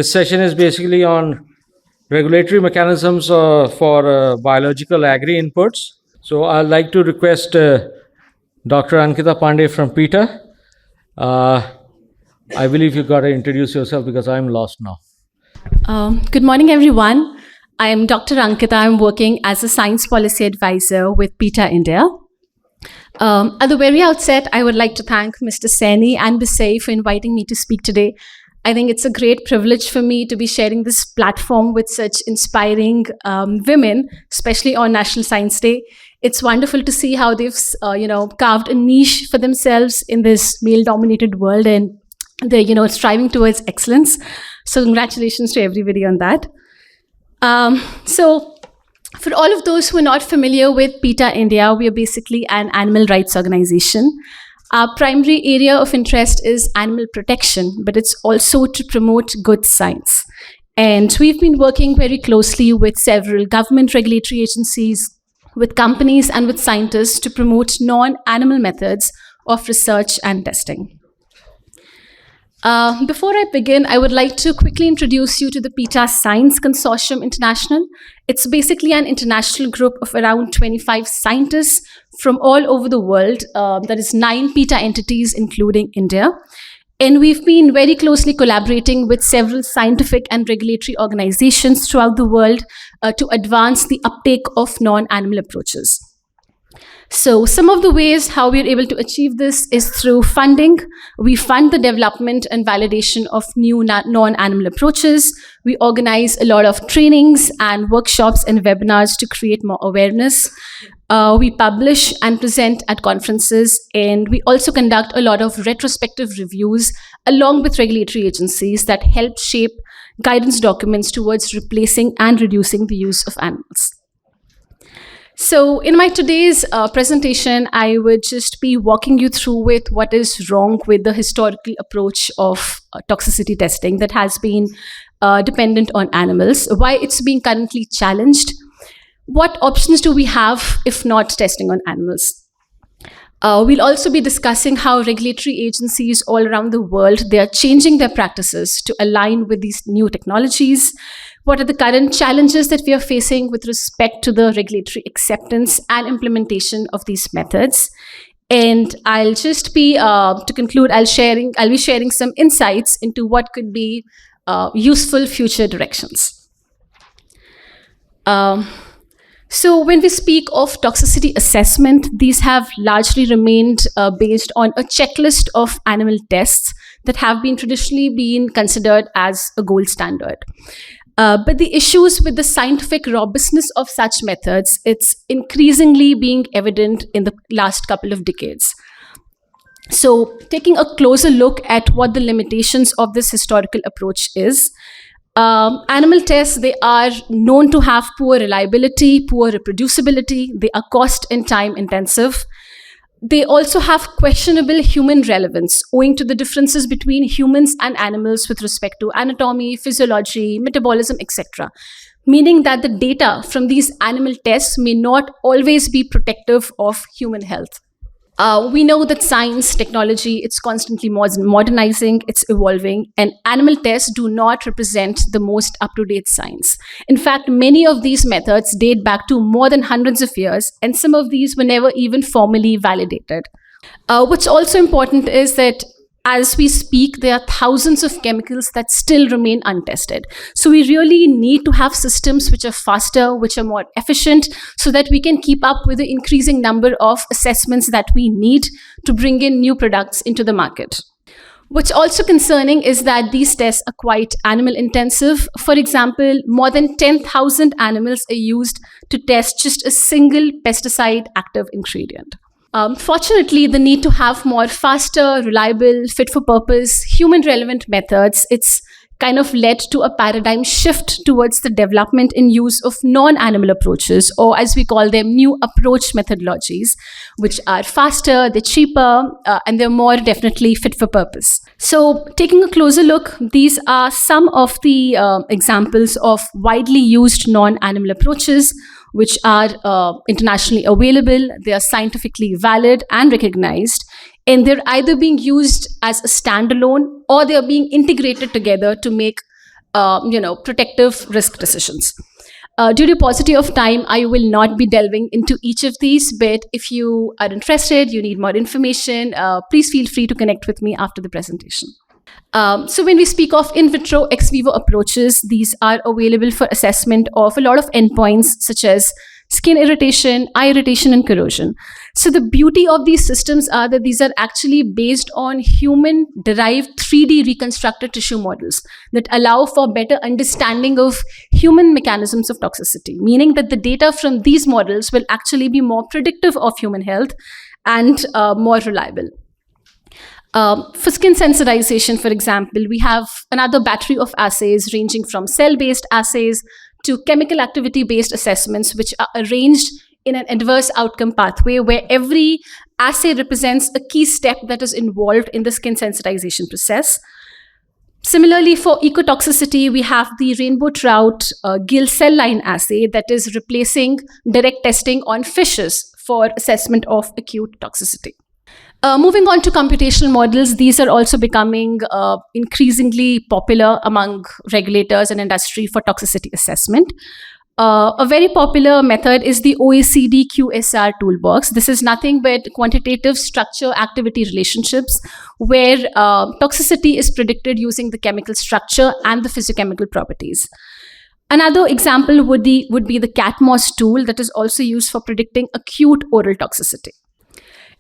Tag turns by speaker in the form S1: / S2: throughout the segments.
S1: This session is basically on regulatory mechanisms for biological agri-inputs. So I'd like to request Dr. Ankita Pandey from PETA. I believe you've got to introduce yourself because I'm lost now.
S2: Good morning, everyone. I am Dr. Ankita. I'm working as a science policy advisor with PETA India. At the very outset, I would like to thank Mr. Saini and BASAI for inviting me to speak today. I think it's a great privilege for me to be sharing this platform with such inspiring women, especially on National Science Day. It's wonderful to see how they've, carved a niche for themselves in this male-dominated world, and they're, striving towards excellence. So, congratulations to everybody on that. So, for all of those who are not familiar with PETA India, we are basically an animal rights organization. Our primary area of interest is animal protection, but it's also to promote good science. And we've been working very closely with several government regulatory agencies, with companies and with scientists to promote non-animal methods of research and testing. Before I begin, I would like to quickly introduce you to the PETA Science Consortium International. It's basically an international group of around 25 scientists from all over the world. That is 9 PETA entities, including India. And we've been very closely collaborating with several scientific and regulatory organizations throughout the world to advance the uptake of non-animal approaches. So some of the ways how we're able to achieve this is through funding. We fund the development and validation of new non-animal approaches. We organize a lot of trainings and workshops and webinars to create more awareness. We publish and present at conferences, and we also conduct a lot of retrospective reviews along with regulatory agencies that help shape guidance documents towards replacing and reducing the use of animals. So in my today's presentation, I would just be walking you through with what is wrong with the historical approach of toxicity testing that has been dependent on animals, why it's being currently challenged, what options do we have if not testing on animals. We'll also be discussing how regulatory agencies all around the world, they are changing their practices to align with these new technologies. What are the current challenges that we are facing with respect to the regulatory acceptance and implementation of these methods? And I'll just be, to conclude, I'll be sharing some insights into what could be useful future directions. So when we speak of toxicity assessment, these have largely remained based on a checklist of animal tests that have been traditionally been considered as a gold standard. But the issues with the scientific robustness of such methods, it's increasingly being evident in the last couple of decades. So taking a closer look at what the limitations of this historical approach is, animal tests, they are known to have poor reliability, poor reproducibility, they are cost and time intensive. They also have questionable human relevance owing to the differences between humans and animals with respect to anatomy, physiology, metabolism, etc. Meaning that the data from these animal tests may not always be protective of human health. We know that science, technology, it's constantly modernizing, it's evolving, and animal tests do not represent the most up-to-date science. In fact, many of these methods date back to more than hundreds of years, and some of these were never even formally validated. What's also important is that as we speak, there are thousands of chemicals that still remain untested. So we really need to have systems which are faster, which are more efficient, so that we can keep up with the increasing number of assessments that we need to bring in new products into the market. What's also concerning is that these tests are quite animal intensive. For example, more than 10,000 animals are used to test just a single pesticide active ingredient. Fortunately, the need to have more faster, reliable, fit-for-purpose, human-relevant methods, it's kind of led to a paradigm shift towards the development and use of non-animal approaches, or as we call them, new approach methodologies, which are faster, they're cheaper, and they're more definitely fit for purpose. So taking a closer look, these are some of the examples of widely used non-animal approaches, which are internationally available, they are scientifically valid and recognized, and they're either being used as a standalone or they are being integrated together to make protective risk decisions. Due to paucity of time, I will not be delving into each of these, but if you are interested, you need more information, please feel free to connect with me after the presentation. So when we speak of in vitro ex vivo approaches, these are available for assessment of a lot of endpoints such as skin irritation, eye irritation, and corrosion. So the beauty of these systems are that these are actually based on human-derived 3D reconstructed tissue models that allow for better understanding of human mechanisms of toxicity, meaning that the data from these models will actually be more predictive of human health and more reliable. For skin sensitization, for example, we have another battery of assays ranging from cell-based assays to chemical activity-based assessments, which are arranged in an adverse outcome pathway where every assay represents a key step that is involved in the skin sensitization process. Similarly, for ecotoxicity, we have the rainbow trout gill cell line assay that is replacing direct testing on fishes for assessment of acute toxicity. Moving on to computational models, these are also becoming increasingly popular among regulators and industry for toxicity assessment. A very popular method is the OECD QSR toolbox. This is nothing but quantitative structure-activity relationships where toxicity is predicted using the chemical structure and the physiochemical properties. Another example would be the CATMOS tool that is also used for predicting acute oral toxicity.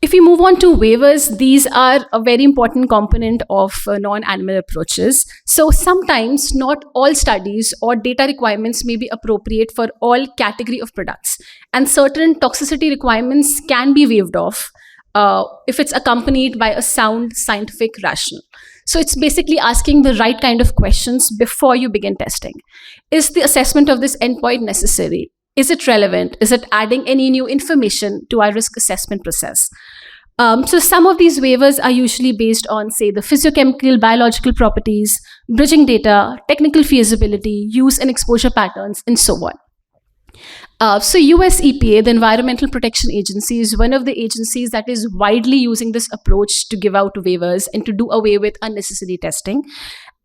S2: If we move on to waivers, these are a very important component of non-animal approaches. So sometimes not all studies or data requirements may be appropriate for all category of products. And certain toxicity requirements can be waived off if it's accompanied by a sound scientific rationale. So it's basically asking the right kind of questions before you begin testing. Is the assessment of this endpoint necessary? Is it relevant? Is it adding any new information to our risk assessment process? So some of these waivers are usually based on, say, the physiochemical, biological properties, bridging data, technical feasibility, use and exposure patterns, and so on. So US EPA, the Environmental Protection Agency, is one of the agencies that is widely using this approach to give out waivers and to do away with unnecessary testing.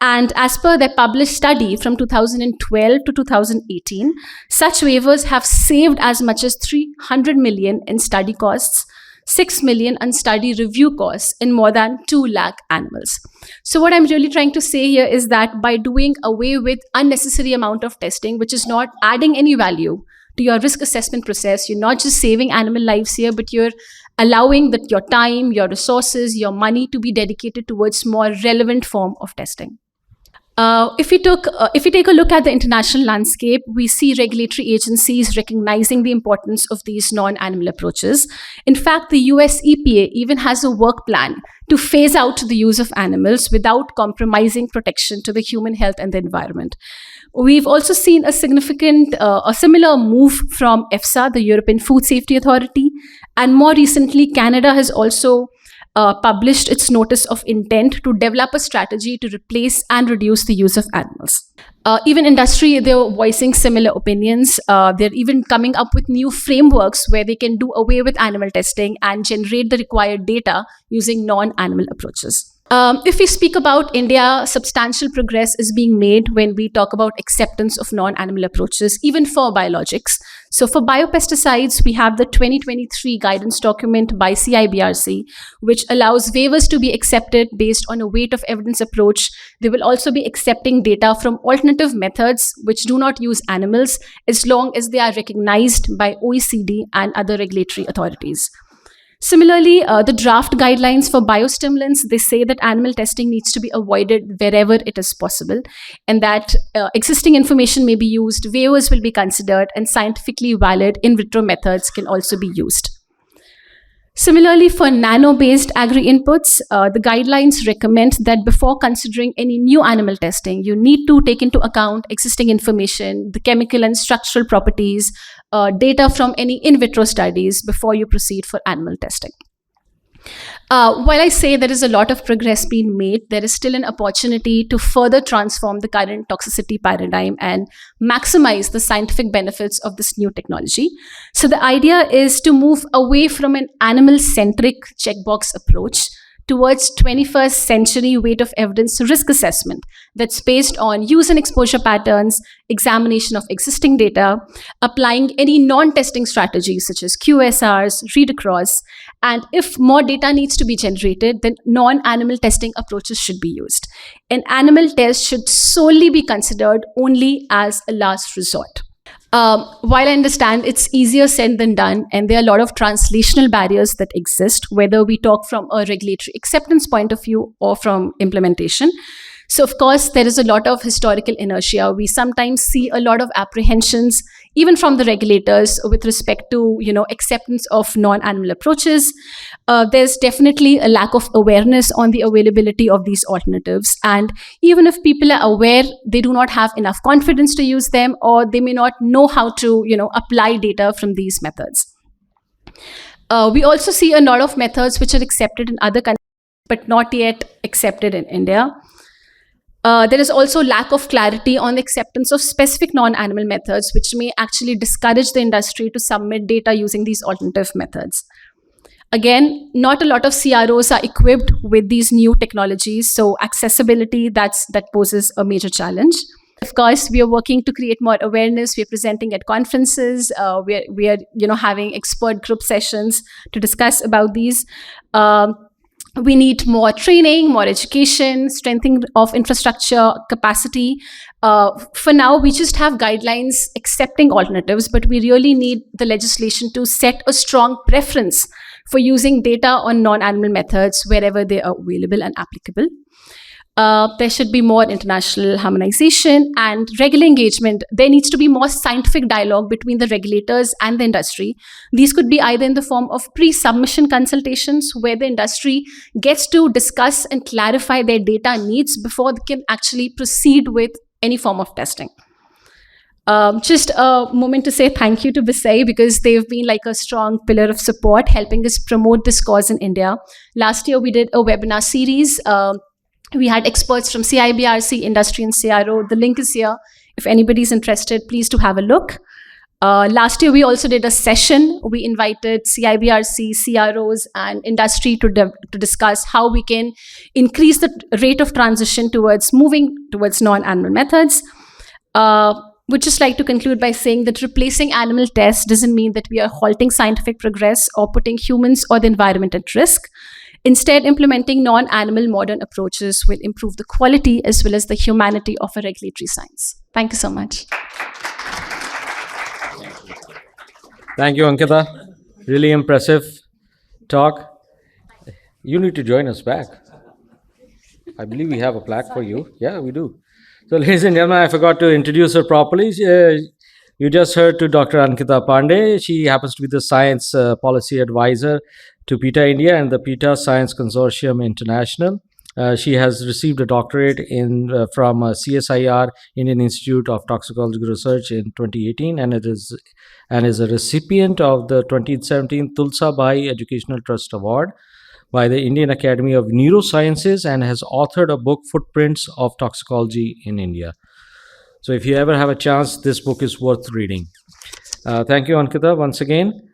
S2: And as per their published study from 2012 to 2018, such waivers have saved as much as 300 million in study costs, 6 million on study review costs, in more than 2 lakh animals. So what I'm really trying to say here is that by doing away with unnecessary amount of testing, which is not adding any value to your risk assessment process, you're not just saving animal lives here, but you're allowing that your time, your resources, your money to be dedicated towards more relevant form of testing. If we take a look at the international landscape, we see regulatory agencies recognizing the importance of these non-animal approaches. In fact, the US EPA even has a work plan to phase out the use of animals without compromising protection to the human health and the environment. We've also seen a similar move from EFSA, the European Food Safety Authority, and more recently, Canada has also published its notice of intent to develop a strategy to replace and reduce the use of animals. Even industry, they're voicing similar opinions. They're even coming up with new frameworks where they can do away with animal testing and generate the required data using non-animal approaches. If we speak about India, substantial progress is being made when we talk about acceptance of non-animal approaches, even for biologics. So for biopesticides, we have the 2023 guidance document by CIBRC, which allows waivers to be accepted based on a weight of evidence approach. They will also be accepting data from alternative methods which do not use animals, as long as they are recognized by OECD and other regulatory authorities. Similarly, the draft guidelines for biostimulants, they say that animal testing needs to be avoided wherever it is possible, and that existing information may be used, waivers will be considered, and scientifically valid in vitro methods can also be used. Similarly, for nano-based agri-inputs, the guidelines recommend that before considering any new animal testing, you need to take into account existing information, the chemical and structural properties, data from any in vitro studies before you proceed for animal testing. While I say there is a lot of progress being made, there is still an opportunity to further transform the current toxicity paradigm and maximize the scientific benefits of this new technology. So the idea is to move away from an animal-centric checkbox approach towards 21st century weight of evidence risk assessment that's based on use and exposure patterns, examination of existing data, applying any non-testing strategies such as QSRs, read across, and if more data needs to be generated, then non-animal testing approaches should be used. An animal test should solely be considered only as a last resort. While I understand it's easier said than done, and there are a lot of translational barriers that exist, whether we talk from a regulatory acceptance point of view or from implementation. So, of course, there is a lot of historical inertia. We sometimes see a lot of apprehensions, even from the regulators, with respect to acceptance of non-animal approaches. There's definitely a lack of awareness on the availability of these alternatives, and even if people are aware, they do not have enough confidence to use them, or they may not know how to apply data from these methods. We also see a lot of methods which are accepted in other countries but not yet accepted in India. There is also lack of clarity on the acceptance of specific non-animal methods, which may actually discourage the industry to submit data using these alternative methods. Again, not a lot of CROs are equipped with these new technologies, so accessibility, that poses a major challenge. Of course, we are working to create more awareness. We are presenting at conferences. We are having expert group sessions to discuss about these. We need more training, more education, strengthening of infrastructure capacity. For now, we just have guidelines accepting alternatives, but we really need the legislation to set a strong preference for using data on non-animal methods wherever they are available and applicable. There should be more international harmonization and regular engagement. There needs to be more scientific dialogue between the regulators and the industry. These could be either in the form of pre-submission consultations, where the industry gets to discuss and clarify their data needs before they can actually proceed with any form of testing. Just a moment to say thank you to BASAI, because they've been like a strong pillar of support, helping us promote this cause in India. Last year, we did a webinar series. We had experts from CIBRC, industry, and CRO. The link is here. If anybody's interested, please do have a look. Last year, we also did a session. We invited CIBRC, CROs, and industry to discuss how we can increase the rate of transition towards moving towards non-animal methods. Would just like to conclude by saying that replacing animal tests doesn't mean that we are halting scientific progress or putting humans or the environment at risk. Instead, implementing non-animal modern approaches will improve the quality as well as the humanity of a regulatory science. Thank you so much.
S1: Thank you, Ankita. Really impressive talk. You need to join us back. I believe we have a plaque for you. Yeah, we do. So, ladies and gentlemen, I forgot to introduce her properly. You just heard to Dr. Ankita Pandey. She happens to be the Science Policy Advisor to PETA India and the PETA Science Consortium International. She has received a doctorate from CSIR, Indian Institute of Toxicological Research, in 2018, and is a recipient of the 2017 Tulsa Bai Educational Trust Award by the Indian Academy of Neurosciences, and has authored a book, Footprints of Toxicology in India. So if you ever have a chance, this book is worth reading. Thank you, Ankita, once again.